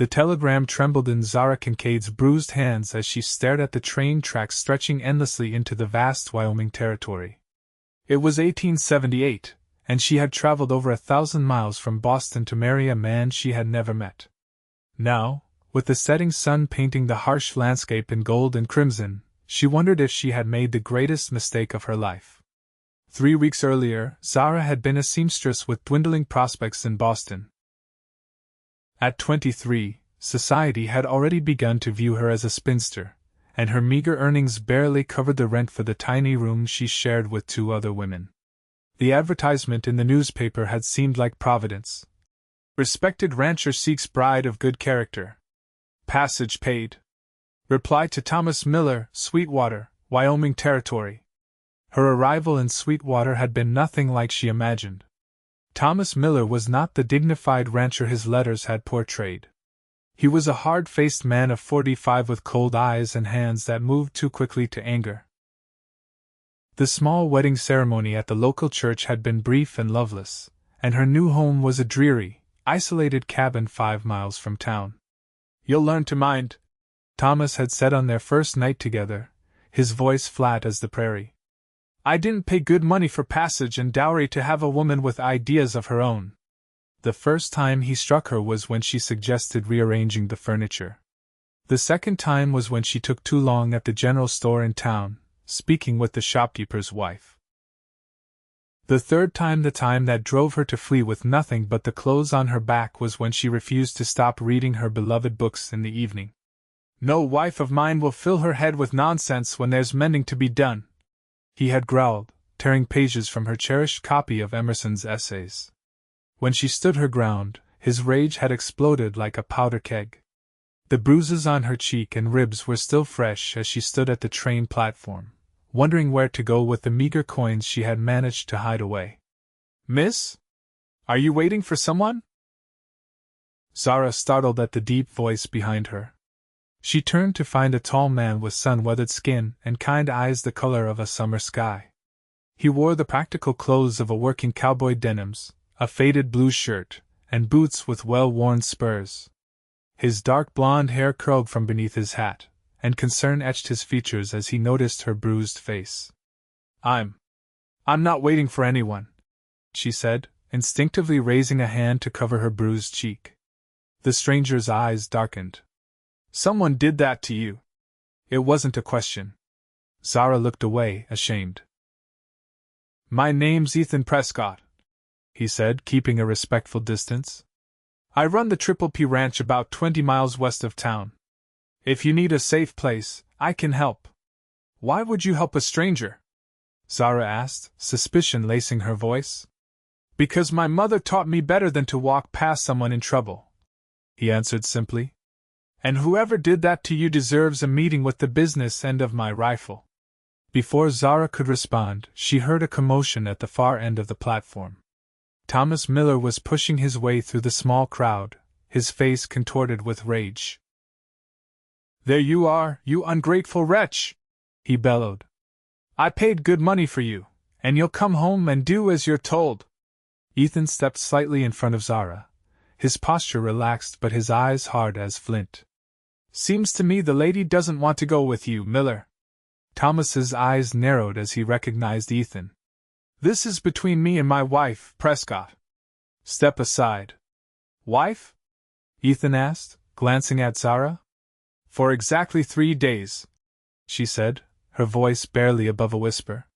The telegram trembled in Zara Kincaid's bruised hands as she stared at the train tracks stretching endlessly into the vast Wyoming territory. It was 1878, and she had traveled over 1,000 miles from Boston to marry a man she had never met. Now, with the setting sun painting the harsh landscape in gold and crimson, she wondered if she had made the greatest mistake of her life. 3 weeks earlier, Zara had been a seamstress with dwindling prospects in Boston. At 23, society had already begun to view her as a spinster, and her meager earnings barely covered the rent for the tiny room she shared with 2 other women. The advertisement in the newspaper had seemed like Providence. Respected rancher seeks bride of good character. Passage paid. Reply to Thomas Miller, Sweetwater, Wyoming Territory. Her arrival in Sweetwater had been nothing like she imagined. Thomas Miller was not the dignified rancher his letters had portrayed. He was a hard-faced man of 45 with cold eyes and hands that moved too quickly to anger. The small wedding ceremony at the local church had been brief and loveless, and her new home was a dreary, isolated cabin 5 miles from town. "You'll learn to mind," Thomas had said on their first night together, his voice flat as the prairie. "I didn't pay good money for passage and dowry to have a woman with ideas of her own." The first time he struck her was when she suggested rearranging the furniture. The second time was when she took too long at the general store in town, speaking with the shopkeeper's wife. The third time, the time that drove her to flee with nothing but the clothes on her back, was when she refused to stop reading her beloved books in the evening. "No wife of mine will fill her head with nonsense when there's mending to be done," he had growled, tearing pages from her cherished copy of Emerson's essays. When she stood her ground, his rage had exploded like a powder keg. The bruises on her cheek and ribs were still fresh as she stood at the train platform, wondering where to go with the meager coins she had managed to hide away. "Miss? Are you waiting for someone?" Zara startled at the deep voice behind her. She turned to find a tall man with sun-weathered skin and kind eyes the color of a summer sky. He wore the practical clothes of a working cowboy: denims, a faded blue shirt, and boots with well-worn spurs. His dark blonde hair curled from beneath his hat, and concern etched his features as he noticed her bruised face. I'm not waiting for anyone," she said, instinctively raising a hand to cover her bruised cheek. The stranger's eyes darkened. "Someone did that to you." It wasn't a question. Zara looked away, ashamed. "My name's Ethan Prescott," he said, keeping a respectful distance. "I run the Triple P Ranch about 20 miles west of town. If you need a safe place, I can help." "Why would you help a stranger?" Zara asked, suspicion lacing her voice. "Because my mother taught me better than to walk past someone in trouble," he answered simply. "And whoever did that to you deserves a meeting with the business end of my rifle." Before Zara could respond, she heard a commotion at the far end of the platform. Thomas Miller was pushing his way through the small crowd, his face contorted with rage. "There you are, you ungrateful wretch!" he bellowed. "I paid good money for you, and you'll come home and do as you're told." Ethan stepped slightly in front of Zara, his posture relaxed but his eyes hard as flint. "Seems to me the lady doesn't want to go with you, Miller." Thomas's eyes narrowed as he recognized Ethan. "This is between me and my wife, Prescott. Step aside." "Wife?" Ethan asked, glancing at Zara. "For exactly 3 days," she said, her voice barely above a whisper.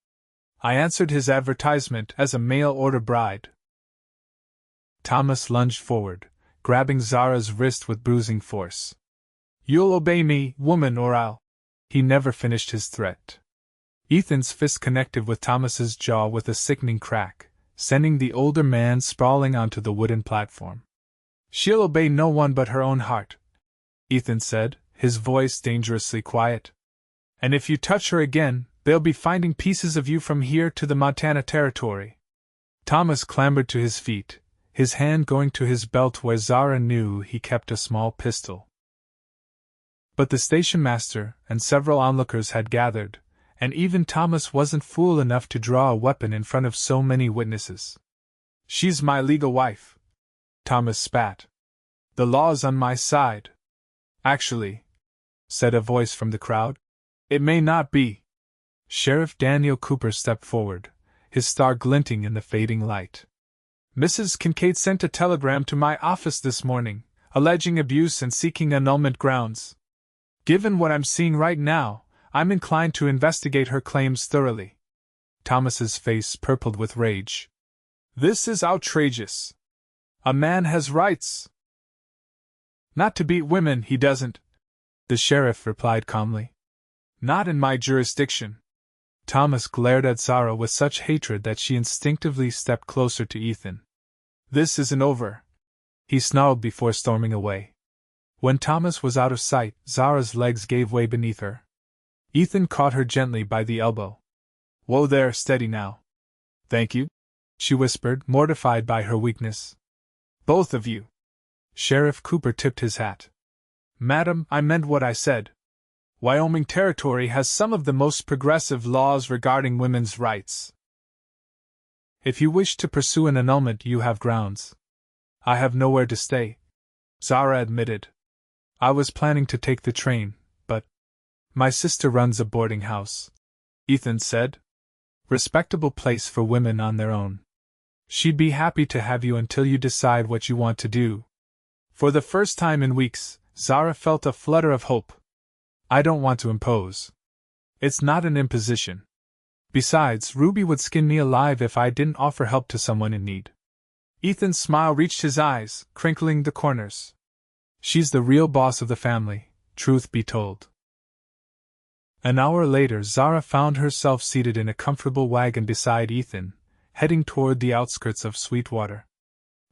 "I answered his advertisement as a mail-order bride." Thomas lunged forward, grabbing Zara's wrist with bruising force. "You'll obey me, woman, or I'll—" He never finished his threat. Ethan's fist connected with Thomas's jaw with a sickening crack, sending the older man sprawling onto the wooden platform. "She'll obey no one but her own heart," Ethan said, his voice dangerously quiet. "And if you touch her again, they'll be finding pieces of you from here to the Montana Territory." Thomas clambered to his feet, his hand going to his belt where Zara knew he kept a small pistol. But the station master and several onlookers had gathered, and even Thomas wasn't fool enough to draw a weapon in front of so many witnesses. "She's my legal wife," Thomas spat. The law's on my side. Actually, said a voice from the crowd, it may not be. Sheriff Daniel Cooper stepped forward, his star glinting in the fading light. Mrs. Kincaid sent a telegram to my office this morning, alleging abuse and seeking annulment grounds. Given what I'm seeing right now, I'm inclined to investigate her claims thoroughly. Thomas's face purpled with rage. This is outrageous. A man has rights. Not to beat women, he doesn't, the sheriff replied calmly. Not in my jurisdiction. Thomas glared at Zara with such hatred that she instinctively stepped closer to Ethan. This isn't over, he snarled before storming away. When Thomas was out of sight, Zara's legs gave way beneath her. Ethan caught her gently by the elbow. Whoa there, steady now. Thank you, she whispered, mortified by her weakness. Both of you. Sheriff Cooper tipped his hat. Madam, I meant what I said. Wyoming Territory has some of the most progressive laws regarding women's rights. If you wish to pursue an annulment, you have grounds. I have nowhere to stay, Zara admitted. I was planning to take the train, but my sister runs a boarding house, Ethan said. Respectable place for women on their own. She'd be happy to have you until you decide what you want to do. For the first time in weeks, Zara felt a flutter of hope. I don't want to impose. It's not an imposition. Besides, Ruby would skin me alive if I didn't offer help to someone in need. Ethan's smile reached his eyes, crinkling the corners. She's the real boss of the family, truth be told. An hour later, Zara found herself seated in a comfortable wagon beside Ethan, heading toward the outskirts of Sweetwater.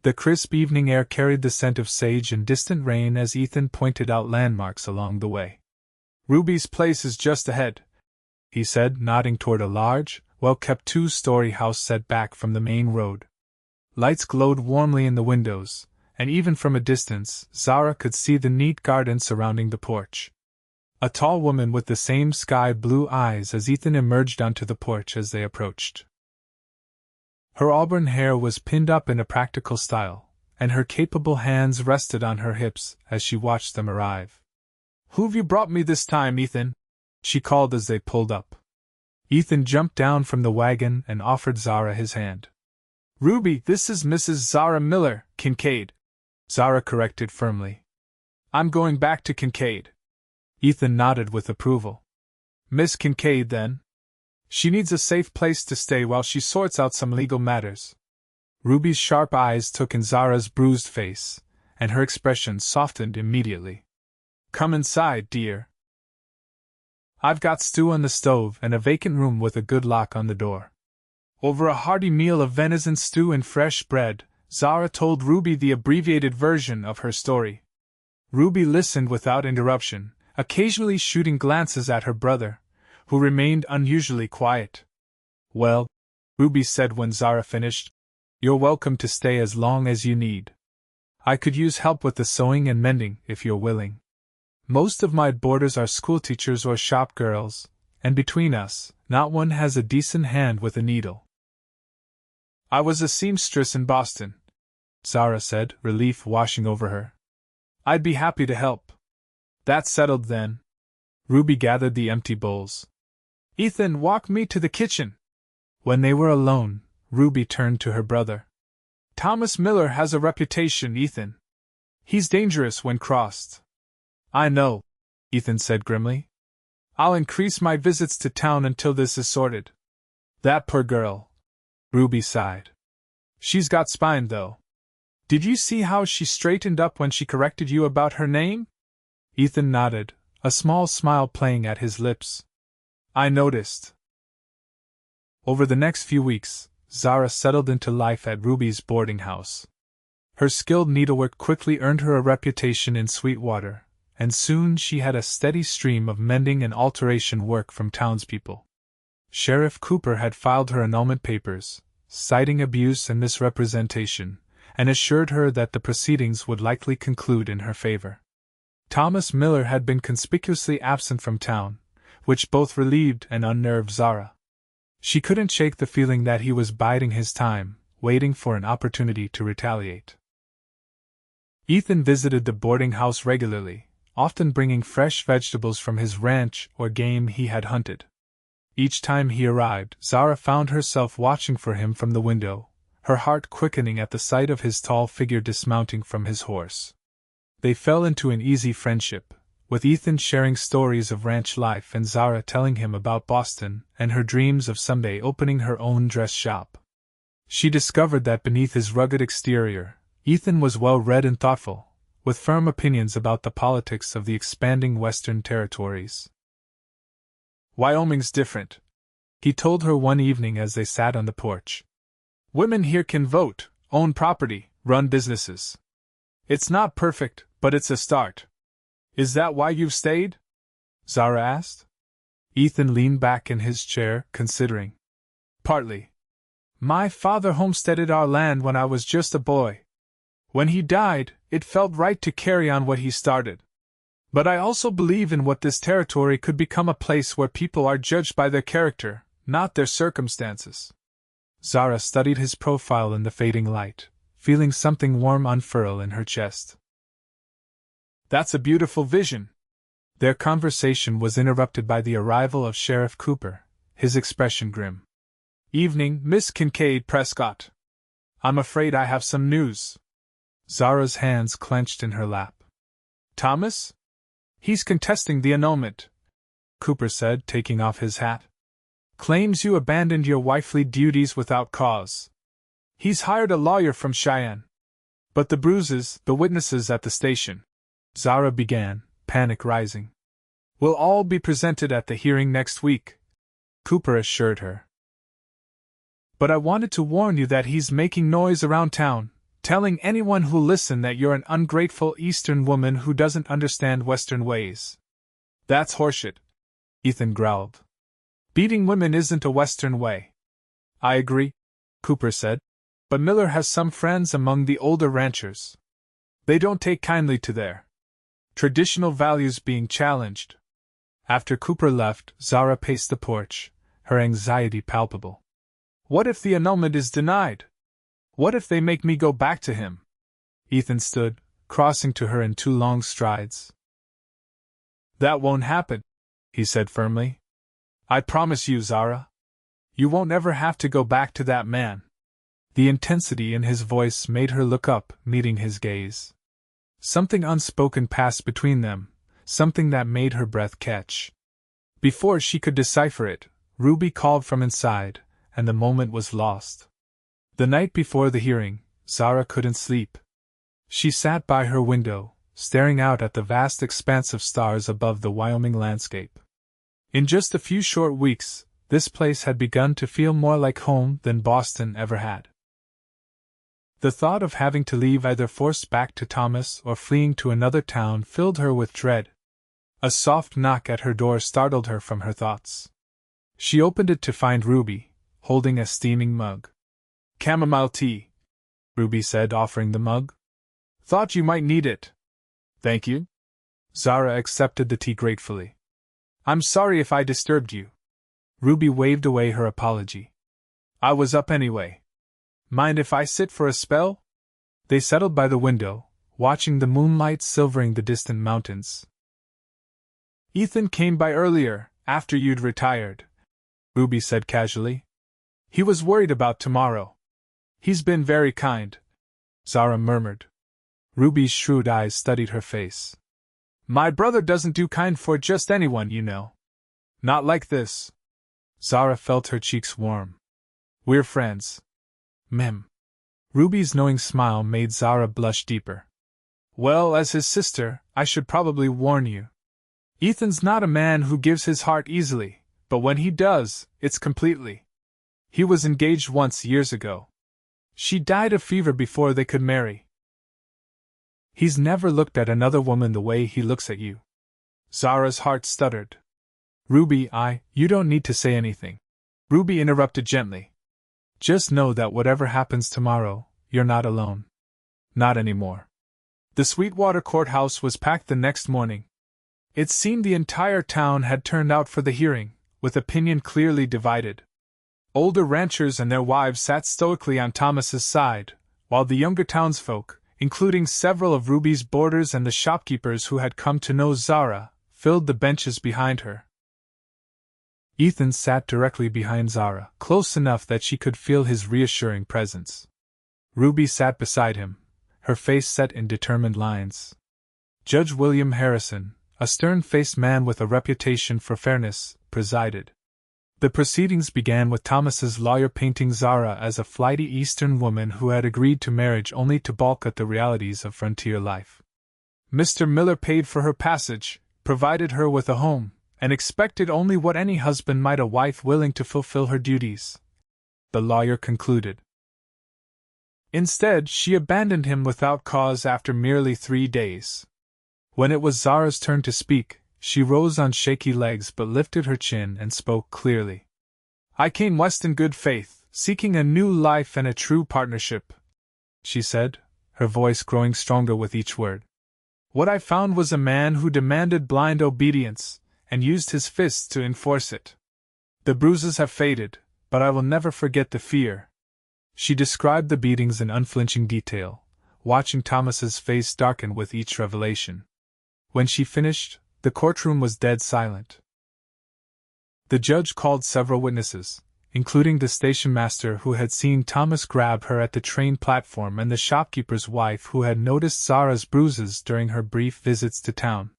The crisp evening air carried the scent of sage and distant rain as Ethan pointed out landmarks along the way. Ruby's place is just ahead, he said, nodding toward a large, well-kept two-story house set back from the main road. Lights glowed warmly in the windows, and even from a distance, Zara could see the neat garden surrounding the porch. A tall woman with the same sky-blue eyes as Ethan emerged onto the porch as they approached. Her auburn hair was pinned up in a practical style, and her capable hands rested on her hips as she watched them arrive. Who've you brought me this time, Ethan? She called as they pulled up. Ethan jumped down from the wagon and offered Zara his hand. Ruby, this is Mrs. Zara Miller, Kincaid, Zara corrected firmly. I'm going back to Kincaid. Ethan nodded with approval. Miss Kincaid, then? She needs a safe place to stay while she sorts out some legal matters. Ruby's sharp eyes took in Zara's bruised face, and her expression softened immediately. Come inside, dear. I've got stew on the stove and a vacant room with a good lock on the door. Over a hearty meal of venison stew and fresh bread, Zara told Ruby the abbreviated version of her story. Ruby listened without interruption, occasionally shooting glances at her brother, who remained unusually quiet. Well, Ruby said when Zara finished, you're welcome to stay as long as you need. I could use help with the sewing and mending if you're willing. Most of my boarders are schoolteachers or shop girls, and between us, not one has a decent hand with a needle. I was a seamstress in Boston, Zara said, relief washing over her. I'd be happy to help. That's settled then. Ruby gathered the empty bowls. Ethan, walk me to the kitchen. When they were alone, Ruby turned to her brother. Thomas Miller has a reputation, Ethan. He's dangerous when crossed. I know, Ethan said grimly. I'll increase my visits to town until this is sorted. That poor girl. Ruby sighed. She's got spine, though. Did you see how she straightened up when she corrected you about her name? Ethan nodded, a small smile playing at his lips. I noticed. Over the next few weeks, Zara settled into life at Ruby's boarding house. Her skilled needlework quickly earned her a reputation in Sweetwater, and soon she had a steady stream of mending and alteration work from townspeople. Sheriff Cooper had filed her annulment papers, citing abuse and misrepresentation, and assured her that the proceedings would likely conclude in her favor. Thomas Miller had been conspicuously absent from town, which both relieved and unnerved Zara. She couldn't shake the feeling that he was biding his time, waiting for an opportunity to retaliate. Ethan visited the boarding house regularly, often bringing fresh vegetables from his ranch or game he had hunted. Each time he arrived, Zara found herself watching for him from the window, her heart quickening at the sight of his tall figure dismounting from his horse. They fell into an easy friendship, with Ethan sharing stories of ranch life and Zara telling him about Boston and her dreams of someday opening her own dress shop. She discovered that beneath his rugged exterior, Ethan was well-read and thoughtful, with firm opinions about the politics of the expanding Western territories. "Wyoming's different," he told her one evening as they sat on the porch. "Women here can vote, own property, run businesses. It's not perfect, but it's a start." "Is that why you've stayed?" Zara asked. Ethan leaned back in his chair, considering. "Partly. My father homesteaded our land when I was just a boy. When he died, it felt right to carry on what he started. But I also believe in what this territory could become, a place where people are judged by their character, not their circumstances." Zara studied his profile in the fading light, feeling something warm unfurl in her chest. "That's a beautiful vision." Their conversation was interrupted by the arrival of Sheriff Cooper, his expression grim. "Evening, Miss Kincaid, Prescott. I'm afraid I have some news." Zara's hands clenched in her lap. "Thomas? He's contesting the annulment," Cooper said, taking off his hat. "Claims you abandoned your wifely duties without cause. He's hired a lawyer from Cheyenne. But the bruises, the witnesses at the station," Zara began, panic rising, "will all be presented at the hearing next week," Cooper assured her. "But I wanted to warn you that he's making noise around town, telling anyone who'll listen that you're an ungrateful Eastern woman who doesn't understand Western ways." "That's horseshit," Ethan growled. "Beating women isn't a Western way." "I agree," Cooper said. "But Miller has some friends among the older ranchers. They don't take kindly to their traditional values being challenged." After Cooper left, Zara paced the porch, her anxiety palpable. "What if the annulment is denied? What if they make me go back to him?" Ethan stood, crossing to her in 2 long strides. "That won't happen," he said firmly. "I promise you, Zara. You won't ever have to go back to that man." The intensity in his voice made her look up, meeting his gaze. Something unspoken passed between them, something that made her breath catch. Before she could decipher it, Ruby called from inside, and the moment was lost. The night before the hearing, Zara couldn't sleep. She sat by her window, staring out at the vast expanse of stars above the Wyoming landscape. In just a few short weeks, this place had begun to feel more like home than Boston ever had. The thought of having to leave, either forced back to Thomas or fleeing to another town, filled her with dread. A soft knock at her door startled her from her thoughts. She opened it to find Ruby, holding a steaming mug. "Chamomile tea," Ruby said, offering the mug. "Thought you might need it." "Thank you." Zara accepted the tea gratefully. "I'm sorry if I disturbed you." Ruby waved away her apology. "I was up anyway. Mind if I sit for a spell?" They settled by the window, watching the moonlight silvering the distant mountains. "Ethan came by earlier, after you'd retired," Ruby said casually. "He was worried about tomorrow." "He's been very kind," Zara murmured. Ruby's shrewd eyes studied her face. "My brother doesn't do kind for just anyone, you know. Not like this." Zara felt her cheeks warm. "We're friends." "Mem." Ruby's knowing smile made Zara blush deeper. "Well, as his sister, I should probably warn you. Ethan's not a man who gives his heart easily, but when he does, it's completely. He was engaged once years ago. She died of fever before they could marry. He's never looked at another woman the way he looks at you." Zara's heart stuttered. "Ruby, you don't need to say anything," Ruby interrupted gently. "Just know that whatever happens tomorrow, you're not alone. Not anymore." The Sweetwater courthouse was packed the next morning. It seemed the entire town had turned out for the hearing, with opinion clearly divided. Older ranchers and their wives sat stoically on Thomas's side, while the younger townsfolk, including several of Ruby's boarders and the shopkeepers who had come to know Zara, filled the benches behind her. Ethan sat directly behind Zara, close enough that she could feel his reassuring presence. Ruby sat beside him, her face set in determined lines. Judge William Harrison, a stern-faced man with a reputation for fairness, presided. The proceedings began with Thomas's lawyer painting Zara as a flighty Eastern woman who had agreed to marriage only to balk at the realities of frontier life. Mr. Miller paid for her passage, provided her with a home, and expected only what any husband might a wife willing to fulfill her duties, the lawyer concluded. Instead, she abandoned him without cause after merely 3 days. When it was Zara's turn to speak, she rose on shaky legs but lifted her chin and spoke clearly. "I came west in good faith, seeking a new life and a true partnership," she said, her voice growing stronger with each word. "What I found was a man who demanded blind obedience, and used his fists to enforce it. The bruises have faded, but I will never forget the fear." She described the beatings in unflinching detail, watching Thomas's face darken with each revelation. When she finished, the courtroom was dead silent. The judge called several witnesses, including the station master who had seen Thomas grab her at the train platform and the shopkeeper's wife who had noticed Zara's bruises during her brief visits to town.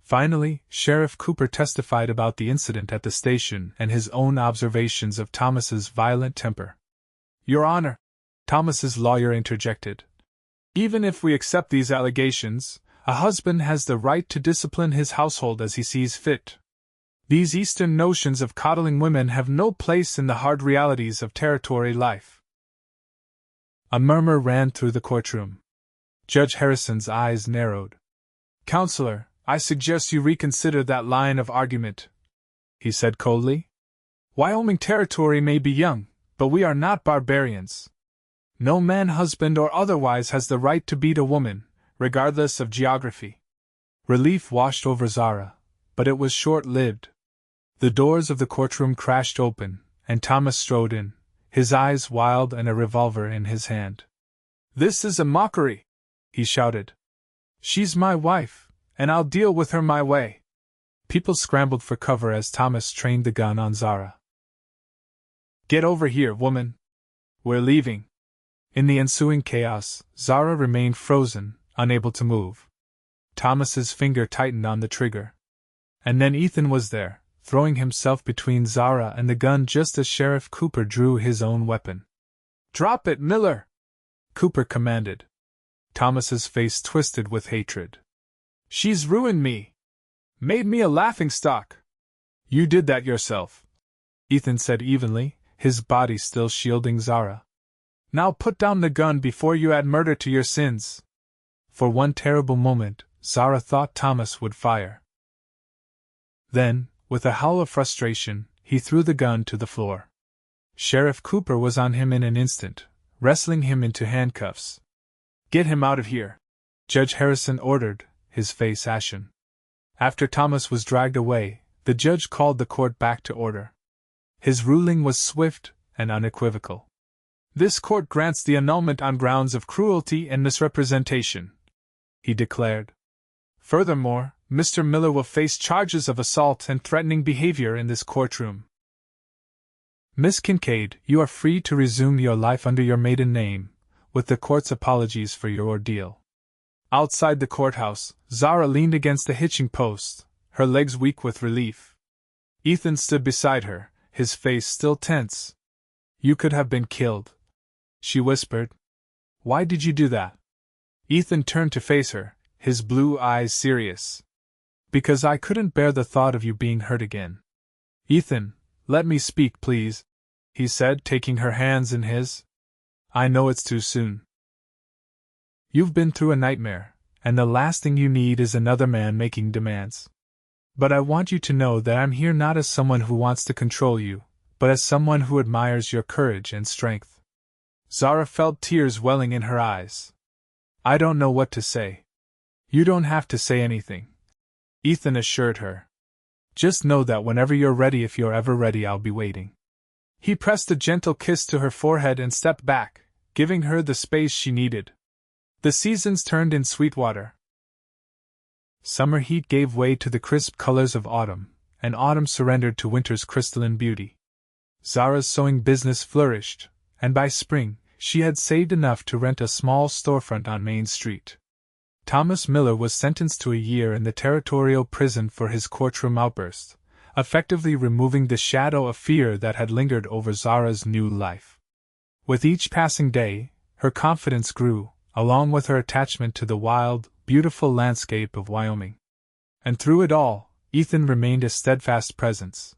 Finally, Sheriff Cooper testified about the incident at the station and his own observations of Thomas's violent temper. "Your Honor," Thomas's lawyer interjected, "even if we accept these allegations, a husband has the right to discipline his household as he sees fit. These Eastern notions of coddling women have no place in the hard realities of territory life." A murmur ran through the courtroom. Judge Harrison's eyes narrowed. "Counselor, I suggest you reconsider that line of argument," he said coldly. "Wyoming territory may be young, but we are not barbarians. No man, husband or otherwise, has the right to beat a woman, regardless of geography." Relief washed over Zara, but it was short-lived. The doors of the courtroom crashed open, and Thomas strode in, his eyes wild and a revolver in his hand. "This is a mockery," he shouted. "She's my wife, and I'll deal with her my way." People scrambled for cover as Thomas trained the gun on Zara. "Get over here, woman. We're leaving." In the ensuing chaos, Zara remained frozen, unable to move. Thomas's finger tightened on the trigger. And then Ethan was there, throwing himself between Zara and the gun just as Sheriff Cooper drew his own weapon. "Drop it, Miller!" Cooper commanded. Thomas's face twisted with hatred. "She's ruined me! Made me a laughingstock!" "You did that yourself," Ethan said evenly, his body still shielding Zara. "Now put down the gun before you add murder to your sins." For one terrible moment, Zara thought Thomas would fire. Then, with a howl of frustration, he threw the gun to the floor. Sheriff Cooper was on him in an instant, wrestling him into handcuffs. "Get him out of here," Judge Harrison ordered, his face ashen. After Thomas was dragged away, the judge called the court back to order. His ruling was swift and unequivocal. "This court grants the annulment on grounds of cruelty and misrepresentation," he declared. "Furthermore, Mr. Miller will face charges of assault and threatening behavior in this courtroom." "Miss Kincaid, you are free to resume your life under your maiden name, with the court's apologies for your ordeal." Outside the courthouse, Zara leaned against the hitching post, her legs weak with relief. Ethan stood beside her, his face still tense. "You could have been killed," she whispered. "Why did you do that?" Ethan turned to face her, his blue eyes serious. "Because I couldn't bear the thought of you being hurt again." "Ethan, let me speak, please," he said, taking her hands in his. "I know it's too soon. You've been through a nightmare, and the last thing you need is another man making demands. But I want you to know that I'm here not as someone who wants to control you, but as someone who admires your courage and strength." Zara felt tears welling in her eyes. "I don't know what to say." "You don't have to say anything," Ethan assured her. "Just know that whenever you're ready, if you're ever ready, I'll be waiting." He pressed a gentle kiss to her forehead and stepped back, giving her the space she needed. The seasons turned in Sweetwater. Summer heat gave way to the crisp colors of autumn, and autumn surrendered to winter's crystalline beauty. Zara's sewing business flourished, and by spring, she had saved enough to rent a small storefront on Main Street. Thomas Miller was sentenced to a year in the territorial prison for his courtroom outburst, effectively removing the shadow of fear that had lingered over Zara's new life. With each passing day, her confidence grew, along with her attachment to the wild, beautiful landscape of Wyoming. And through it all, Ethan remained a steadfast presence.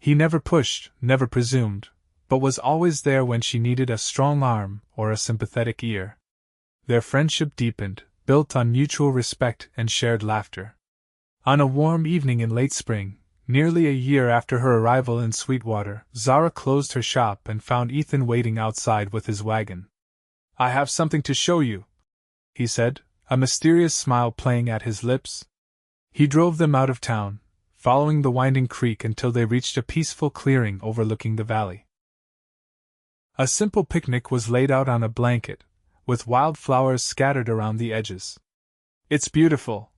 He never pushed, never presumed, but was always there when she needed a strong arm or a sympathetic ear. Their friendship deepened, built on mutual respect and shared laughter. On a warm evening in late spring, nearly a year after her arrival in Sweetwater, Zara closed her shop and found Ethan waiting outside with his wagon. "I have something to show you," he said, a mysterious smile playing at his lips. He drove them out of town, following the winding creek until they reached a peaceful clearing overlooking the valley. A simple picnic was laid out on a blanket, with wildflowers scattered around the edges. "It's beautiful,"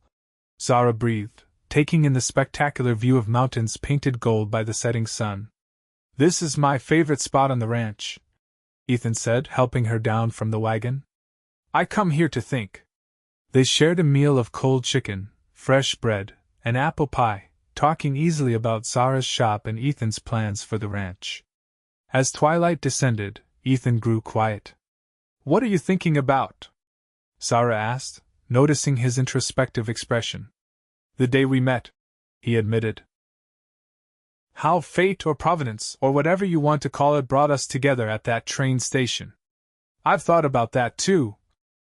Zara breathed, taking in the spectacular view of mountains painted gold by the setting sun. "This is my favorite spot on the ranch," Ethan said, helping her down from the wagon. "I come here to think." They shared a meal of cold chicken, fresh bread, and apple pie, talking easily about Zara's shop and Ethan's plans for the ranch. As twilight descended, Ethan grew quiet. "What are you thinking about?" Zara asked, noticing his introspective expression. "The day we met," he admitted. "How fate or providence, or whatever you want to call it, brought us together at that train station." "I've thought about that too,"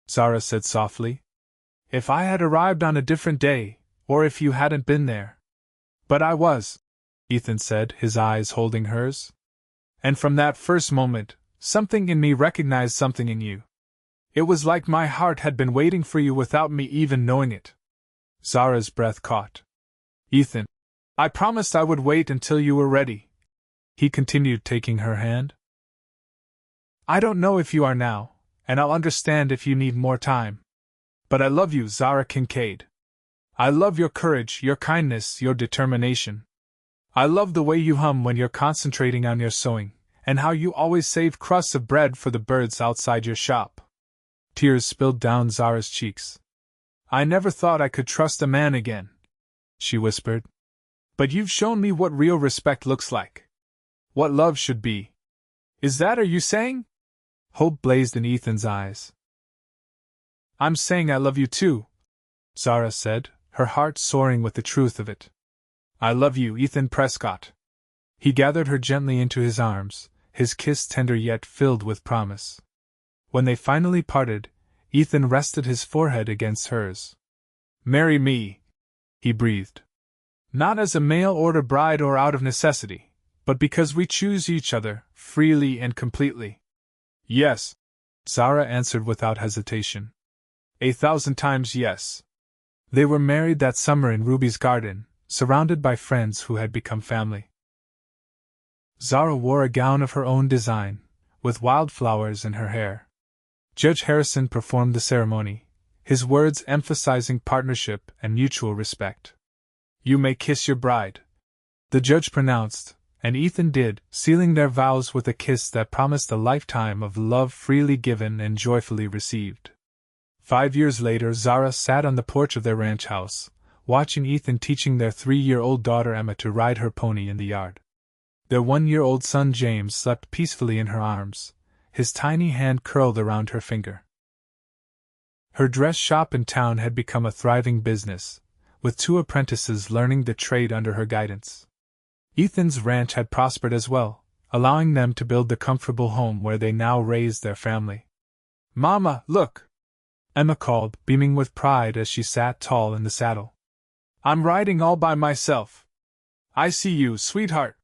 Zara said softly. "If I had arrived on a different day, or if you hadn't been there." "But I was," Ethan said, his eyes holding hers. "And from that first moment, something in me recognized something in you. It was like my heart had been waiting for you without me even knowing it." Zara's breath caught. "Ethan, I promised I would wait until you were ready," he continued, taking her hand. "I don't know if you are now, and I'll understand if you need more time. But I love you, Zara Kincaid. I love your courage, your kindness, your determination. I love the way you hum when you're concentrating on your sewing, and how you always save crusts of bread for the birds outside your shop." Tears spilled down Zara's cheeks. "I never thought I could trust a man again," she whispered. "But you've shown me what real respect looks like. What love should be. Is that are you saying?" Hope blazed in Ethan's eyes. "I'm saying I love you too," Zara said, her heart soaring with the truth of it. "I love you, Ethan Prescott." He gathered her gently into his arms, his kiss tender yet filled with promise. When they finally parted, Ethan rested his forehead against hers. "Marry me," he breathed. "Not as a mail-order bride or out of necessity, but because we choose each other, freely and completely." "Yes," Zara answered without hesitation. "1,000 times yes." They were married that summer in Ruby's garden, surrounded by friends who had become family. Zara wore a gown of her own design, with wildflowers in her hair. Judge Harrison performed the ceremony, his words emphasizing partnership and mutual respect. "You may kiss your bride," the judge pronounced, and Ethan did, sealing their vows with a kiss that promised a lifetime of love freely given and joyfully received. 5 years later, Zara sat on the porch of their ranch house, watching Ethan teaching their 3-year-old daughter Emma to ride her pony in the yard. Their 1-year-old son James slept peacefully in her arms, his tiny hand curled around her finger. Her dress shop in town had become a thriving business, with 2 apprentices learning the trade under her guidance. Ethan's ranch had prospered as well, allowing them to build the comfortable home where they now raised their family. "Mama, look!" Emma called, beaming with pride as she sat tall in the saddle. "I'm riding all by myself." "I see you, sweetheart,"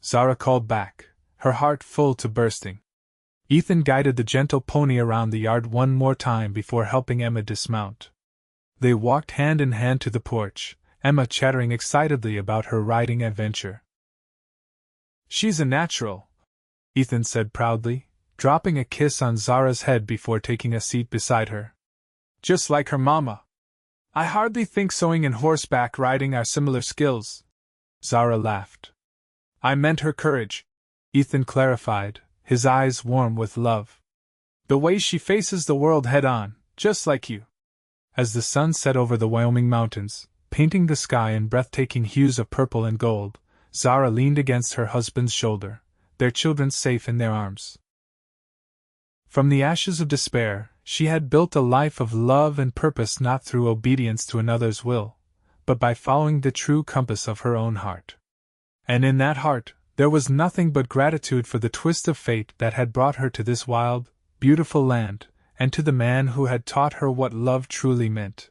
Zara called back, her heart full to bursting. Ethan guided the gentle pony around the yard one more time before helping Emma dismount. They walked hand in hand to the porch, Emma chattering excitedly about her riding adventure. "She's a natural," Ethan said proudly, dropping a kiss on Zara's head before taking a seat beside her. Just like her mama. I hardly think sewing and horseback riding are similar skills. Zara laughed. I meant her courage, Ethan clarified, his eyes warm with love. The way she faces the world head-on, just like you. As the sun set over the Wyoming mountains, painting the sky in breathtaking hues of purple and gold, Zara leaned against her husband's shoulder, their children safe in their arms. From the ashes of despair, she had built a life of love and purpose not through obedience to another's will, but by following the true compass of her own heart. And in that heart, there was nothing but gratitude for the twist of fate that had brought her to this wild, beautiful land, and to the man who had taught her what love truly meant.